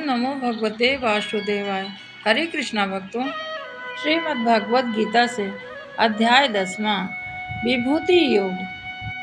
नमो भगवते वासुदेवाय। हरे कृष्णा भक्तों, श्रीमद् भागवत गीता से अध्याय 10वां विभूति योग।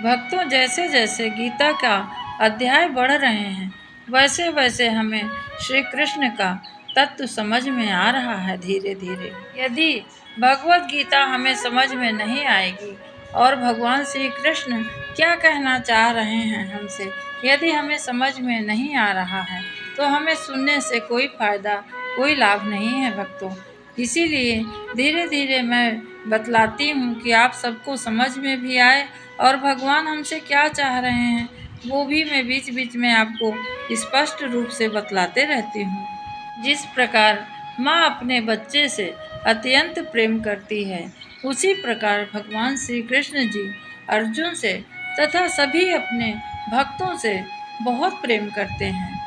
भक्तों, जैसे जैसे गीता का अध्याय बढ़ रहे हैं वैसे वैसे हमें श्री कृष्ण का तत्व समझ में आ रहा है धीरे धीरे। यदि भगवत गीता हमें समझ में नहीं आएगी और भगवान श्री कृष्ण क्या कहना चाह रहे हैं हमसे यदि हमें समझ में नहीं आ रहा है तो हमें सुनने से कोई फायदा, कोई लाभ नहीं है भक्तों। इसीलिए धीरे धीरे मैं बतलाती हूँ कि आप सबको समझ में भी आए और भगवान हमसे क्या चाह रहे हैं वो भी मैं बीच बीच में आपको स्पष्ट रूप से बतलाते रहती हूँ। जिस प्रकार माँ अपने बच्चे से अत्यंत प्रेम करती है, उसी प्रकार भगवान श्री कृष्ण जी अर्जुन से तथा सभी अपने भक्तों से बहुत प्रेम करते हैं।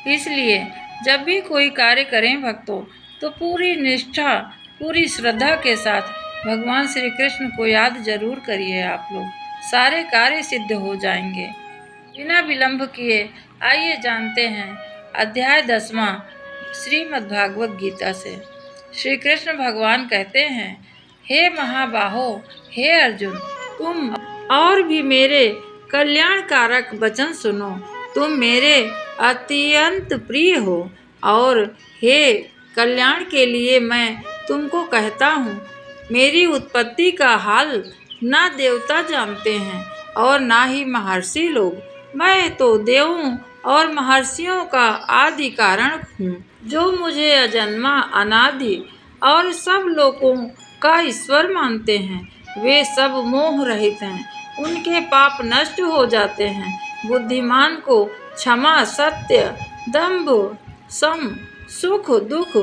इसलिए जब भी कोई कार्य करें भक्तों, तो पूरी निष्ठा, पूरी श्रद्धा के साथ भगवान श्री कृष्ण को याद जरूर करिए। आप लोग सारे कार्य सिद्ध हो जाएंगे। बिना विलंब किए आइए जानते हैं अध्याय 10वां श्रीमद् भागवत गीता से। श्री कृष्ण भगवान कहते हैं, हे महाबाहो, हे अर्जुन, तुम और भी मेरे कल्याणकारक वचन सुनो। तुम मेरे अत्यंत प्रिय हो और हे कल्याण के लिए मैं तुमको कहता हूँ। मेरी उत्पत्ति का हाल ना देवता जानते हैं और ना ही महर्षि लोग। मैं तो देवों और महर्षियों का आदि कारण हूँ, जो मुझे अजन्मा, अनादि और सब लोगों का ईश्वर मानते हैं। वे सब मोह रहित हैं, उनके पाप नष्ट हो जाते हैं। बुद्धिमान को क्षमा, सत्य, दंभ, सम, सुख दुख,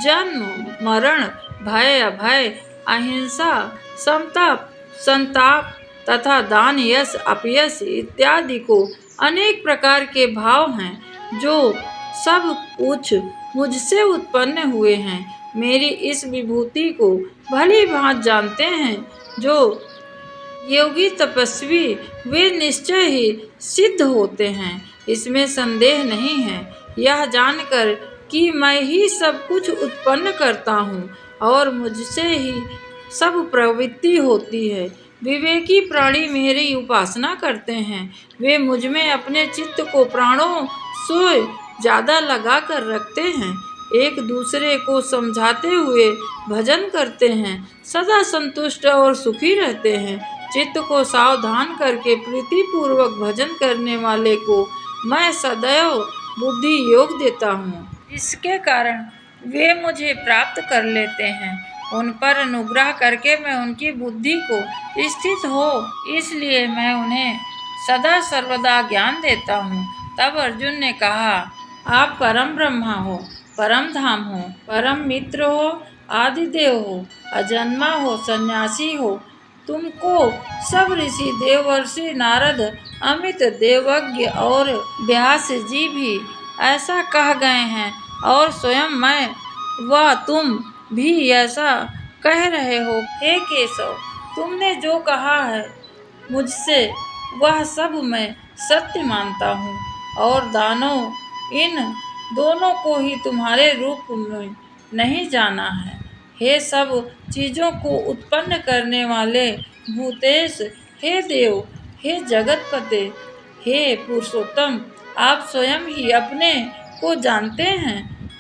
जन्म मरण, भय अभय, अहिंसा, समता, संताप तथा दान, यश अपयश इत्यादि को अनेक प्रकार के भाव हैं, जो सब कुछ मुझसे उत्पन्न हुए हैं। मेरी इस विभूति को भली भांति जानते हैं जो योगी तपस्वी, वे निश्चय ही सिद्ध होते हैं, इसमें संदेह नहीं है। यह जानकर कि मैं ही सब कुछ उत्पन्न करता हूँ और मुझसे ही सब प्रवृत्ति होती है। विवेकी प्राणी मेरी उपासना करते हैं। वे मुझ में अपने चित्त को प्राणों से ज़्यादा लगा कर रखते हैं, एक दूसरे को समझाते हुए भजन करते हैं, सदा संतुष्ट और सुखी रहते हैं। चित्त को सावधान करके प्रीतिपूर्वक भजन करने वाले को मैं सदैव बुद्धि योग देता हूँ। इसके कारण वे मुझे प्राप्त कर लेते हैं। उन पर अनुग्रह करके मैं उनकी बुद्धि को स्थित हो, इसलिए मैं उन्हें सदा सर्वदा ज्ञान देता हूँ। तब अर्जुन ने कहा, आप परम ब्रह्मा हो, परम धाम हो, परम मित्र हो, आदिदेव हो, अजन्मा हो, सन्यासी हो। तुमको सब ऋषि, देवर्षि, नारद, अमित, देवज्ञ और व्यास जी भी ऐसा कह गए हैं और स्वयं मैं व तुम भी ऐसा कह रहे हो। हे केशव, तुमने जो कहा है मुझसे वह सब मैं सत्य मानता हूँ और दानव, इन दोनों को ही तुम्हारे रूप में नहीं जाना है। हे सब चीज़ों को उत्पन्न करने वाले भूतेश, हे देव, हे जगतपते, हे पुरुषोत्तम, आप स्वयं ही अपने को जानते हैं।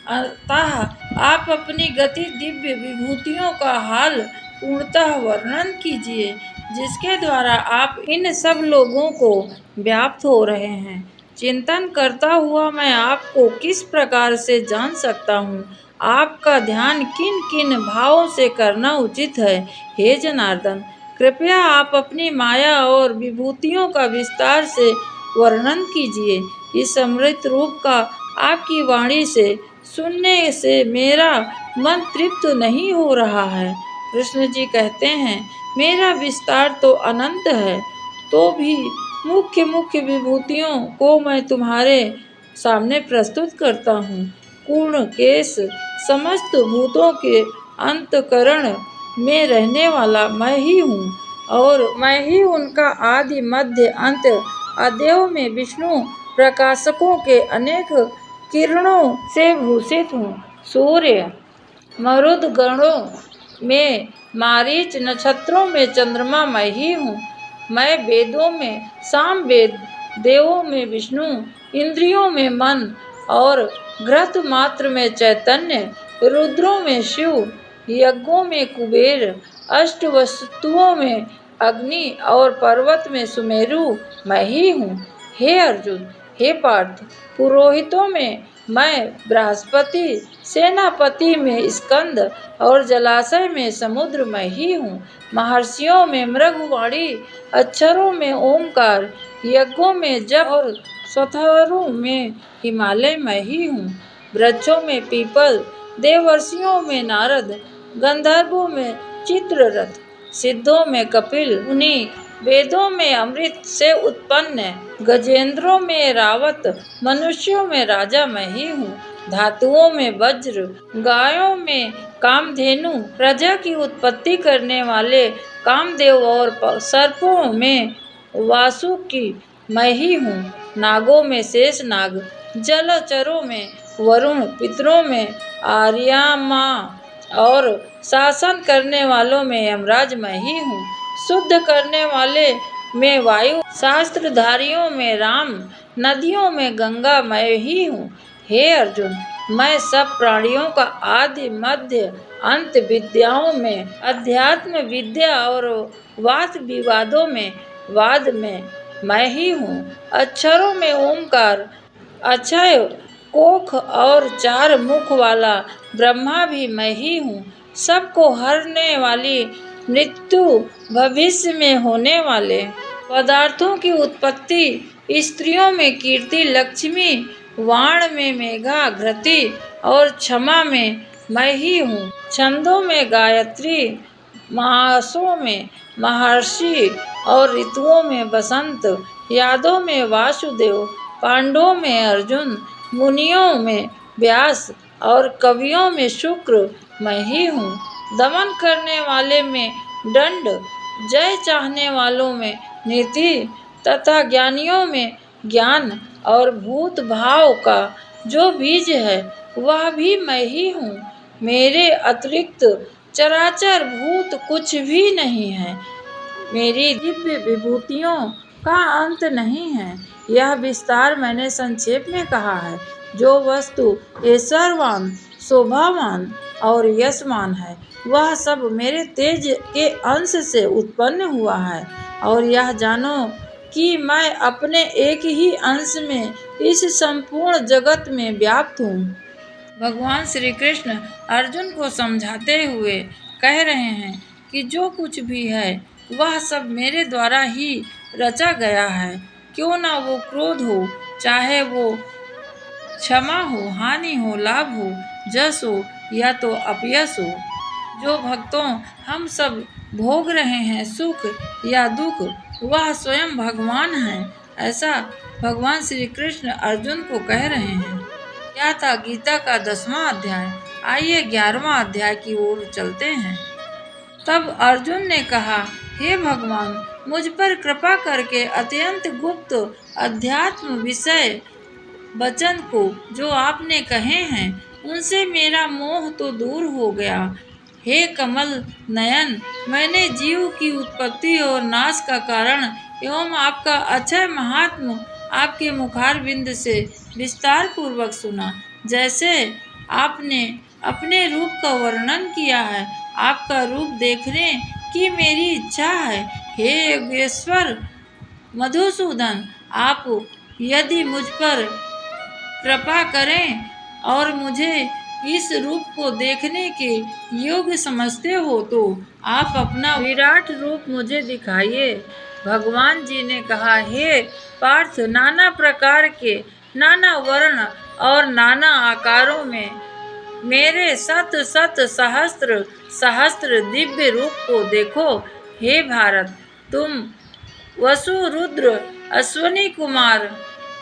अतः आप अपनी गति दिव्य विभूतियों का हाल पूर्णतः वर्णन कीजिए, जिसके द्वारा आप इन सब लोगों को व्याप्त हो रहे हैं। चिंतन करता हुआ मैं आपको किस प्रकार से जान सकता हूँ? आपका ध्यान किन किन भावों से करना उचित है? हे जनार्दन, कृपया आप अपनी माया और विभूतियों का विस्तार से वर्णन कीजिए। इस अमृत रूप का आपकी वाणी से सुनने से मेरा मन तृप्त नहीं हो रहा है। कृष्ण जी कहते हैं, मेरा विस्तार तो अनंत है, तो भी मुख्य मुख्य विभूतियों को मैं तुम्हारे सामने प्रस्तुत करता हूँ। पूर्ण केश, समस्त भूतों के अंतकरण में रहने वाला मैं ही हूँ और मैं ही उनका आदि मध्य अंत। अदेव में विष्णु प्रकाशकों के अनेक किरणों से भूषित हूँ। सूर्य, मरुद गणों में मारीच, नक्षत्रों में चंद्रमा मैं ही हूँ। मैं वेदों में सामवेद, देवों में विष्णु, इंद्रियों में मन और घृत मात्र में चैतन्य, रुद्रों में शिव, यज्ञों में कुबेर, अष्ट वस्तुओं में अग्नि और पर्वत में सुमेरु मैं ही हूँ। हे अर्जुन, हे पार्थ, पुरोहितों में मैं बृहस्पति, सेनापति में स्कंद और जलाशय में समुद्र मैं ही हूँ। महर्षियों में मृगवाणी, अक्षरों में ओमकार, यज्ञों में जप और स्वथरों में हिमालय मैं ही हूँ। वृक्षों में पीपल, देवर्षियों में नारद, गंधर्वों में चित्ररथ, सिद्धों में कपिल मुनि, वेदों में अमृत से उत्पन्न, गजेंद्रों में रावत, मनुष्यों में राजा मैं ही हूँ। धातुओं में वज्र, गायों में कामधेनु, प्रजा की उत्पत्ति करने वाले कामदेव और सर्पों में वासुकी मैं ही हूँ। नागों में शेष नाग, जलचरों में वरुण, पितरों में आर्यमा और शासन करने वालों में यमराज मैं ही हूँ। शुद्ध करने वाले में वायु, शास्त्रधारियों में राम, नदियों में गंगा मैं ही हूँ। हे अर्जुन, मैं सब प्राणियों का आदि मध्य अंत, विद्याओं में अध्यात्म विद्या और वाद विवादों में वाद में मैं ही हूँ। अक्षरों में ओमकार, अक्षय कोख और चार मुख वाला ब्रह्मा भी मैं ही हूँ। सबको हरने वाली, मृत्यु भविष्य में होने वाले पदार्थों की उत्पत्ति, स्त्रियों में कीर्ति, लक्ष्मी, वाण में मेघा, घृति और क्षमा में मैं ही हूँ। छंदों में गायत्री, मासों में महर्षि और ऋतुओं में बसंत, यादों में वासुदेव, पांडवों में अर्जुन, मुनियों में व्यास और कवियों में शुक्र मैं ही हूँ। दमन करने वाले में दंड, जय चाहने वालों में नीति तथा ज्ञानियों में ज्ञान और भूत भाव का जो बीज है वह भी मैं ही हूँ। मेरे अतिरिक्त चराचर भूत कुछ भी नहीं है। मेरी दिव्य विभूतियों का अंत नहीं है। यह विस्तार मैंने संक्षेप में कहा है। जो वस्तु ऐश्वर्यवान, शोभावान और यशमान है वह सब मेरे तेज के अंश से उत्पन्न हुआ है। और यह जानो कि मैं अपने एक ही अंश में इस संपूर्ण जगत में व्याप्त हूँ। भगवान श्री कृष्ण अर्जुन को समझाते हुए कह रहे हैं कि जो कुछ भी है वह सब मेरे द्वारा ही रचा गया है। क्यों ना वो क्रोध हो, चाहे वो क्षमा हो, हानि हो, लाभ हो, जस हो या तो अपयश हो। जो भक्तों हम सब भोग रहे हैं सुख या दुख वह स्वयं भगवान है। ऐसा भगवान श्री कृष्ण अर्जुन को कह रहे हैं। यह था गीता का 10वां अध्याय। आइए 11वां अध्याय की ओर चलते हैं। तब अर्जुन ने कहा, हे भगवान, मुझ पर कृपा करके अत्यंत गुप्त अध्यात्म विषय वचन को जो आपने कहे हैं उनसे मेरा मोह तो दूर हो गया। हे कमल नयन, मैंने जीव की उत्पत्ति और नाश का कारण एवं आपका अक्षय महात्म आपके मुखारविंद से विस्तार पूर्वक सुना। जैसे आपने अपने रूप का वर्णन किया है, आपका रूप देखने की मेरी इच्छा है। हे योगेश्वर मधुसूदन, आप यदि मुझ पर कृपा करें और मुझे इस रूप को देखने के योग्य समझते हो तो आप अपना विराट रूप मुझे दिखाइए। भगवान जी ने कहा, हे पार्थ, नाना प्रकार के, नाना वर्ण और नाना आकारों में मेरे शत शत सहस्त्र सहस्त्र दिव्य रूप को देखो। हे भारत, तुम वसु, रुद्र, अश्वनी कुमार,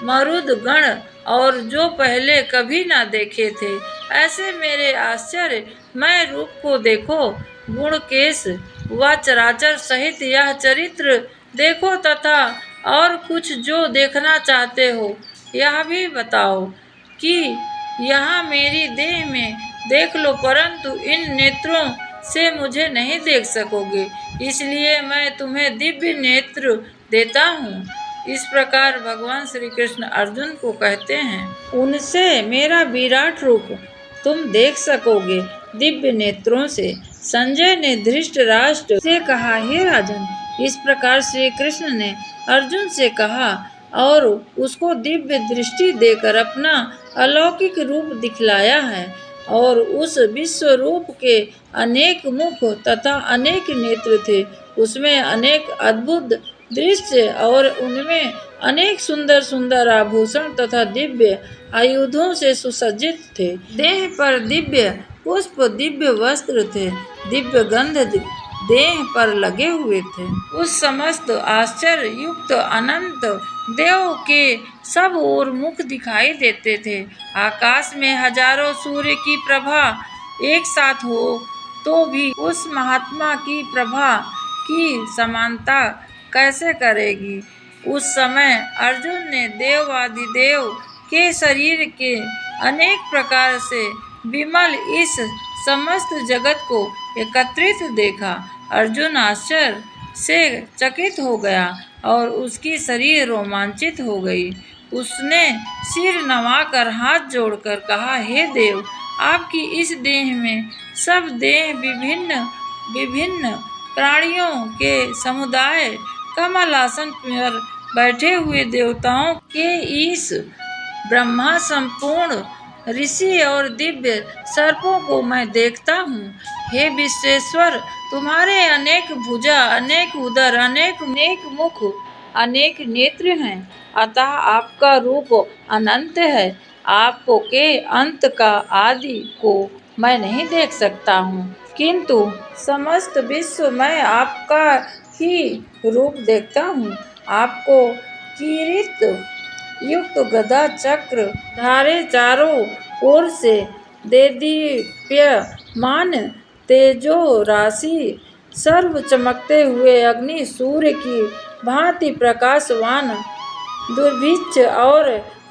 मरुद गण और जो पहले कभी ना देखे थे ऐसे मेरे आश्चर्यमय रूप को देखो। गुण केश व चराचर सहित यह चरित्र देखो तथा और कुछ जो देखना चाहते हो यह भी बताओ। कि यहाँ मेरी देह में देख लो, परंतु इन नेत्रों से मुझे नहीं देख सकोगे, इसलिए मैं तुम्हें दिव्य नेत्र देता हूँ। इस प्रकार भगवान श्री कृष्ण अर्जुन को कहते हैं, उनसे मेरा विराट रूप तुम देख सकोगे दिव्य नेत्रों से। संजय ने धृतराष्ट्र से कहा, हे राजन, इस प्रकार श्री कृष्ण ने अर्जुन से कहा और उसको दिव्य दृष्टि देकर अपना अलौकिक रूप दिखलाया है। और उस विश्व रूप के अनेक मुख तथा अनेक नेत्र थे, उसमें अनेक अद्भुत दृश्य और उनमें अनेक सुंदर सुंदर आभूषण तथा दिव्य आयुधों से सुसज्जित थे। देह पर दिव्य पुष्प, दिव्य वस्त्र थे, दिव्य गंध देह पर लगे हुए थे। उस समस्त आश्चर्य युक्त अनंत देव के सब ओर मुख दिखाई देते थे। आकाश में हजारों सूर्य की प्रभा एक साथ हो तो भी उस महात्मा की प्रभा की समानता कैसे करेगी। उस समय अर्जुन ने देवादिदेव के शरीर के अनेक प्रकार से विमल इस समस्त जगत को एकत्रित देखा। अर्जुन आश्चर्य से चकित हो गया और उसकी शरीर रोमांचित हो गई। उसने सिर नवाकर हाथ जोड़कर कहा, हे देव, आपकी इस देह में सब देह विभिन्न विभिन्न प्राणियों के समुदाय, कमलासन पर बैठे हुए देवताओं के ईश, ब्रह्मा, संपूर्ण ऋषि और दिव्य सर्पों को मैं देखता हूँ। हे विश्वेश्वर, तुम्हारे अनेक भुजा, अनेक उदर, अनेक मुख, अनेक नेत्र हैं, अतः आपका रूप अनंत है। आपके अंत का आदि को मैं नहीं देख सकता हूँ, किंतु समस्त विश्व में आपका ही रूप देखता हूँ। आपको किरीट युक्त गदा चक्र धारे चारों ओर से देदीप्यमान तेजो राशि, सर्व चमकते हुए अग्नि सूर्य की भांति प्रकाशवान, दुर्भिक्ष और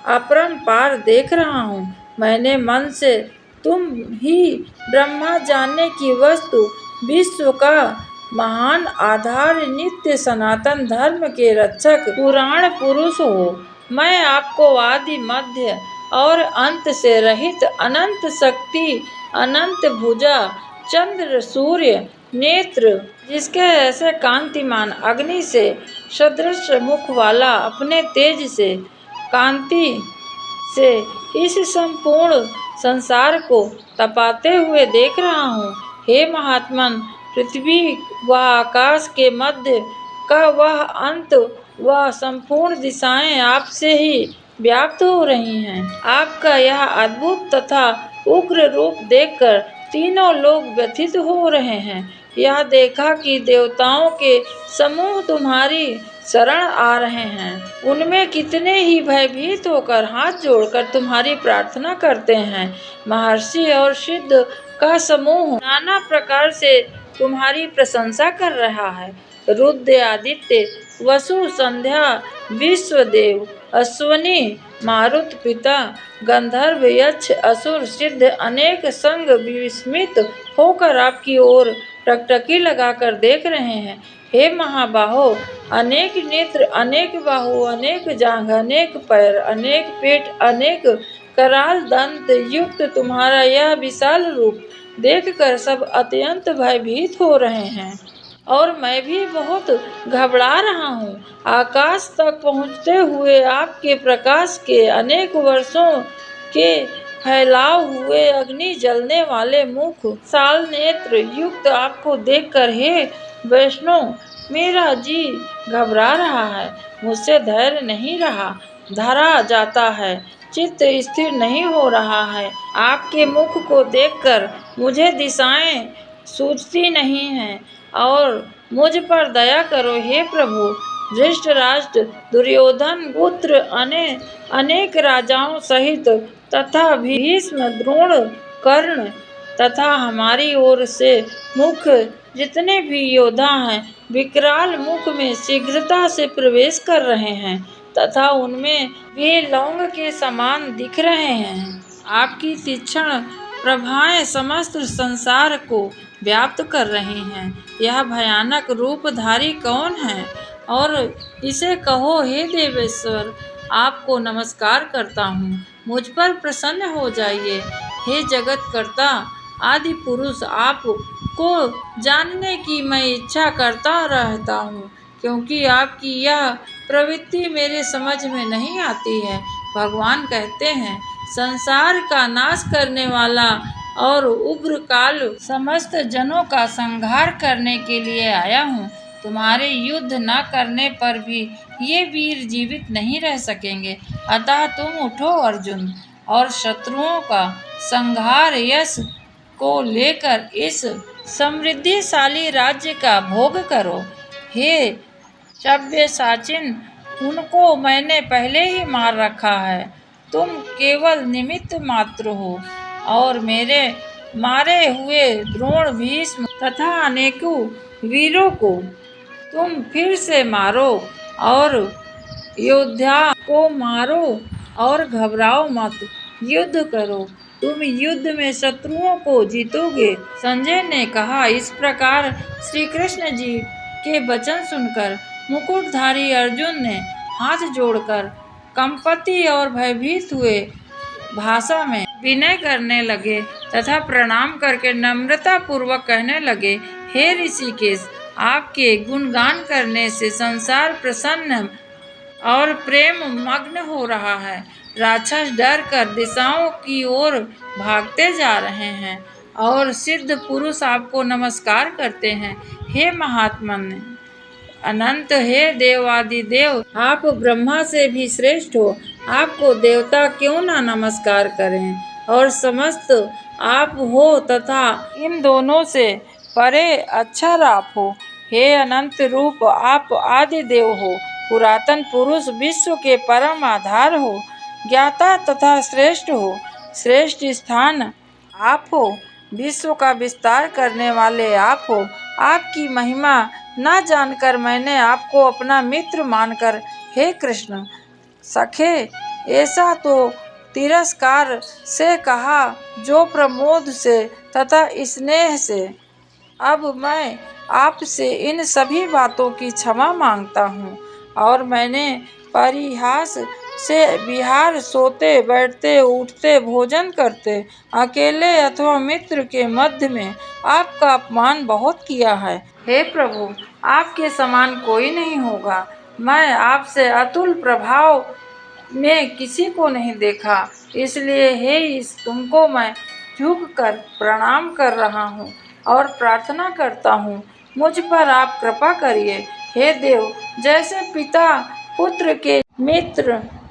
अपरंपार देख रहा हूँ। मैंने मन से तुम ही ब्रह्मा जानने की वस्तु, विश्व का महान आधार, नित्य सनातन धर्म के रक्षक, पुराण पुरुष हो। मैं आपको आदि, मध्य और अंत से रहित अनंत शक्ति, अनंत भुजा, चंद्र सूर्य नेत्र, जिसके ऐसे कांतिमान अग्नि से सदृश मुख वाला, अपने तेज से कांति से इस संपूर्ण संसार को तपाते हुए देख रहा हूँ। हे महात्मन, पृथ्वी व आकाश के मध्य का वह अंत, वह संपूर्ण दिशाएं आपसे ही व्याप्त हो रही हैं। आपका यह अद्भुत तथा उग्र रूप देखकर तीनों लोग व्यथित हो रहे हैं। यह देखा कि देवताओं के समूह तुम्हारी शरण आ रहे हैं, उनमें कितने ही भयभीत होकर हाथ जोड़कर तुम्हारी प्रार्थना करते हैं। महर्षि और सिद्ध का समूह नाना प्रकार से तुम्हारी प्रशंसा कर रहा है। रुद्र, आदित्य, वसु, संध्या, विश्वदेव, अश्वनी, मारुत पिता, गंधर्व, यक्ष, असुर, सिद्ध अनेक संग विस्मित होकर आपकी ओर टकटकी लगाकर देख रहे हैं। हे महाबाहो, अनेक नेत्र, अनेक बाहु, अनेक जांघ, अनेक पैर, अनेक पेट, अनेक कराल दंत युक्त तुम्हारा यह विशाल रूप देखकर सब अत्यंत भयभीत हो रहे हैं और मैं भी बहुत घबरा रहा हूँ। आकाश तक पहुँचते हुए आपके प्रकाश के अनेक वर्षों के फैलाव हुए अग्नि जलने वाले मुख, साल नेत्र युक्त आपको देखकर हे वैष्णव, मेरा जी घबरा रहा है, मुझसे धैर्य नहीं रहा, धरा जाता है, चित्त स्थिर नहीं हो रहा है। आपके मुख को देखकर मुझे दिशाएं सूझती नहीं हैं और मुझ पर दया करो हे प्रभु। धृतराष्ट्र, दुर्योधन पुत्र अनेक राजाओं सहित तथा भीष्म, द्रोण, कर्ण तथा हमारी ओर से मुख्य जितने भी योद्धा हैं, विकराल मुख में शीघ्रता से प्रवेश कर रहे हैं। तथा उनमें वे लौंग के समान दिख रहे हैं। आपकी तीक्ष्ण प्रभाएं समस्त संसार को व्याप्त कर रही हैं। यह भयानक रूपधारी कौन है? और इसे कहो, हे देवेश्वर, आपको नमस्कार करता हूँ, मुझ पर प्रसन्न हो जाइए। हे जगत कर्ता आदि पुरुष, आपको जानने की मैं इच्छा करता रहता हूँ, क्योंकि आपकी यह प्रवृत्ति मेरे समझ में नहीं आती है। भगवान कहते हैं, संसार का नाश करने वाला और उग्र काल समस्त जनों का संहार करने के लिए आया हूँ। तुम्हारे युद्ध न करने पर भी ये वीर जीवित नहीं रह सकेंगे। अतः तुम उठो अर्जुन, और शत्रुओं का संहार यश को लेकर इस समृद्धिशाली राज्य का भोग करो। हे सव्यसाचिन, उनको मैंने पहले ही मार रखा है। तुम केवल निमित्त मात्र हो, और मेरे मारे हुए द्रोण, भीष्म तथा अनेकों वीरों को तुम फिर से मारो, और योद्धा को मारो, और घबराओ मत, युद्ध करो, तुम युद्ध में शत्रुओं को जीतोगे। संजय ने कहा। इस प्रकार श्री कृष्ण जी के वचन सुनकर मुकुटधारी अर्जुन ने हाथ जोड़कर कंपति और भयभीत हुए भाषा में विनय करने लगे तथा प्रणाम करके नम्रता पूर्वक कहने लगे, हे ऋषिकेश, आपके गुणगान करने से संसार प्रसन्न और प्रेम मग्न हो रहा है। राक्षस डर कर दिशाओं की ओर भागते जा रहे हैं, और सिद्ध पुरुष आपको नमस्कार करते हैं। हे महात्मन अनंत, हे देवादिदेव, आप ब्रह्मा से भी श्रेष्ठ हो। आपको देवता क्यों ना नमस्कार करें, और समस्त आप हो तथा इन दोनों से परे अक्षर आप हो। हे अनंत रूप, आप आदि देव हो, पुरातन पुरुष, विश्व के परम आधार हो, ज्ञाता तथा श्रेष्ठ हो। श्रेष्ठ स्थान आप हो, विश्व का विस्तार करने वाले आप हो। आपकी महिमा न जानकर मैंने आपको अपना मित्र मानकर, हे कृष्ण सखे, ऐसा तो तिरस्कार से कहा जो प्रमोद से तथा स्नेह से। अब मैं आपसे इन सभी बातों की क्षमा मांगता हूँ, और मैंने परिहास से विहार, सोते बैठते उठते भोजन करते, अकेले अथवा मित्र के मध्य में आपका अपमान बहुत किया है। हे प्रभु, आपके समान कोई नहीं होगा। मैं आपसे अतुल प्रभाव में किसी को नहीं देखा, इसलिए हे तुमको मैं झुक कर प्रणाम कर रहा हूँ और प्रार्थना करता हूँ, मुझ पर आप कृपा करिए। हे देव, जैसे पिता पुत्र के,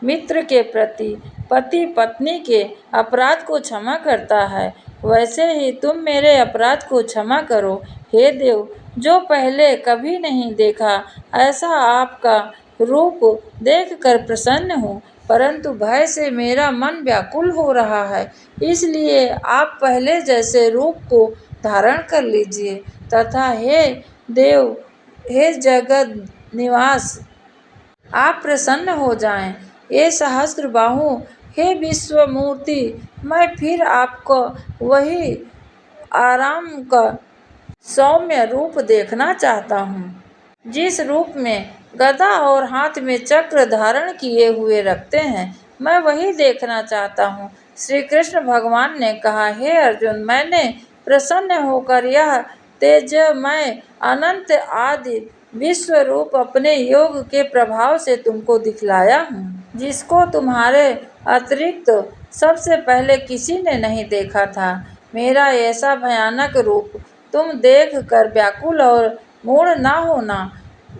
मित्र के प्रति पति पत्नी के अपराध को क्षमा करता है, वैसे ही तुम मेरे अपराध को क्षमा करो। हे देव, जो पहले कभी नहीं देखा ऐसा आपका रूप देखकर प्रसन्न हूँ, परंतु भय से मेरा मन व्याकुल हो रहा है, इसलिए आप पहले जैसे रूप को धारण कर लीजिए। तथा हे देव, हे जगत निवास, आप प्रसन्न हो जाएं। हे सहस्त्र बाहु, हे विश्व मूर्ति, मैं फिर आपको वही आराम का सौम्य रूप देखना चाहता हूँ, जिस रूप में गदा और हाथ में चक्र धारण किए हुए रखते हैं, मैं वही देखना चाहता हूँ। श्री कृष्ण भगवान ने कहा, हे अर्जुन, मैंने प्रसन्न होकर यह तेजमय अनंत आदि विश्व रूप अपने योग के प्रभाव से तुमको दिखलाया हूँ, जिसको तुम्हारे अतिरिक्त सबसे पहले किसी ने नहीं देखा था। मेरा ऐसा भयानक रूप तुम देख कर व्याकुल और मूढ़ न होना,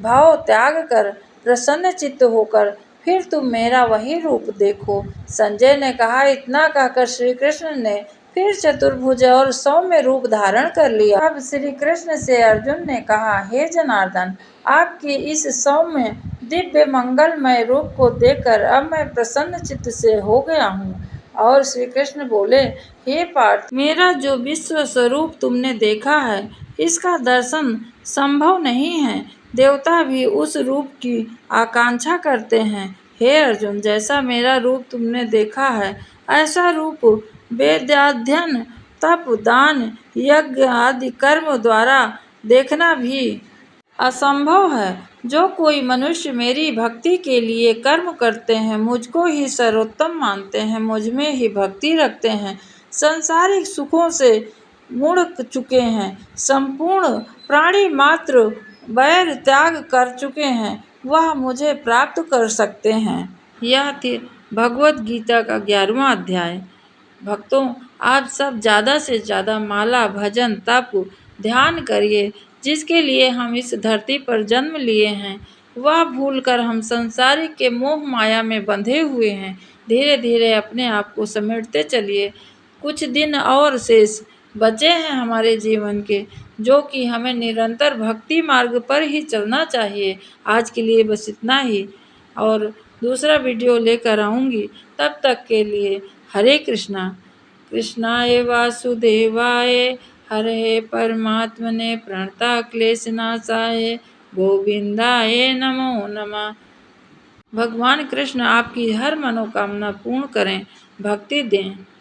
भाव त्याग कर प्रसन्न चित्त होकर फिर तुम मेरा वही रूप देखो। संजय ने कहा। इतना कहकर श्री कृष्ण ने फिर चतुर्भुज और सौम्य रूप धारण कर लिया। अब श्री कृष्ण से अर्जुन ने कहा, हे जनार्दन, आपके इस सौम्य दिव्य मंगलमय रूप को देखकर अब मैं प्रसन्न चित्त से हो गया हूँ। और श्री कृष्ण बोले, हे पार्थ, मेरा जो विश्व स्वरूप तुमने देखा है, इसका दर्शन संभव नहीं है। देवता भी उस रूप की आकांक्षा करते हैं, हे अर्जुन, जैसा मेरा रूप तुमने देखा है, ऐसा रूप वेदाध्ययन, तप, दान, यज्ञ आदि कर्म द्वारा देखना भी असंभव है। जो कोई मनुष्य मेरी भक्ति के लिए कर्म करते हैं, मुझको ही सर्वोत्तम मानते हैं, मुझ में ही भक्ति रखते हैं, सांसारिक सुखों से मुड़ चुके हैं, संपूर्ण प्राणी मात्र वैर त्याग कर चुके हैं, वह मुझे प्राप्त कर सकते हैं। यह थी भगवत गीता का 11वां अध्याय। भक्तों, आप सब ज़्यादा से ज़्यादा माला, भजन, तप, ध्यान करिए। जिसके लिए हम इस धरती पर जन्म लिए हैं, वह भूलकर हम संसारिक के मोह माया में बंधे हुए हैं। धीरे धीरे अपने आप को समेटते चलिए। कुछ दिन और शेष बचे हैं हमारे जीवन के, जो कि हमें निरंतर भक्ति मार्ग पर ही चलना चाहिए। आज के लिए बस इतना ही, और दूसरा वीडियो लेकर आऊँगी। तब तक के लिए हरे कृष्णा। कृष्णाय वासुदेवाय हरे परमात्मने प्रणतक्लेशनाशाय गोविंदाय नमो नमः। भगवान कृष्ण आपकी हर मनोकामना पूर्ण करें, भक्ति दें।